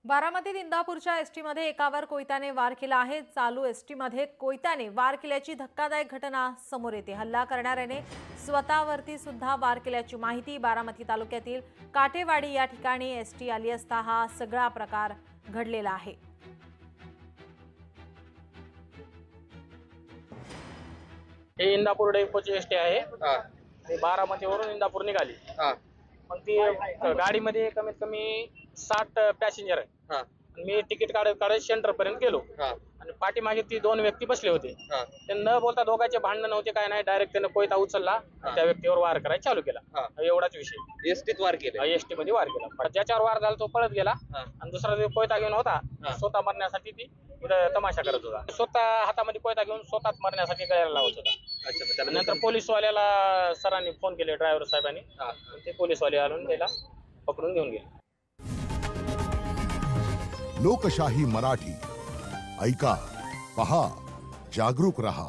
बारामतीत इंदापूरच्या एसटीमध्ये एकावर कोयत्याने वार केला आहे। चालू एसटीमध्ये कोयत्याने वार केल्याची धक्कादायक घटना समोर येते। हल्ला करणाऱ्याने स्वतःवरती सुद्धा वार केल्याची माहिती बारामती तालुक्यातील काठेवाडी या ठिकाणी एसटी आली असता हा सगळा प्रकार घडलेला आहे। हे इंदापूर डेपोची एसटी आहे। ते बारामतीवरून इंदापूर निघाली। मग ती गाडीमध्ये कमीत कमी 60 पॅसेंजर आहे। मी तिकीट काढत सेंटर पर्यंत गेलो आणि पाठीमागे ती दोन व्यक्ती बसले होते। ते न बोलता दोघांचे भांडण नव्हते, काय नाही, डायरेक्ट त्याने कोयता उचलला, त्या व्यक्तीवर वार करायला चालू केला। एवढाच विषय। एसटीत वार केला, एसटी मध्ये वार केला। ज्याच्यावर वार झाला तो पळत गेला आणि दुसरा जो कोयता घेऊन होता स्वतः मरण्यासाठी ती तमाशा करत होता। स्वतः हातामध्ये कोयता घेऊन स्वतःच मरण्यासाठी गळ्याला लावत होता। नंतर पोलीसवाल्याला सरांनी फोन केले, ड्रायव्हर साहेबांनी, ते पोलीसवाले आणून त्याला पकडून घेऊन गेले। लोकशाही मराठी ऐका, पहा, जागरूक रहा।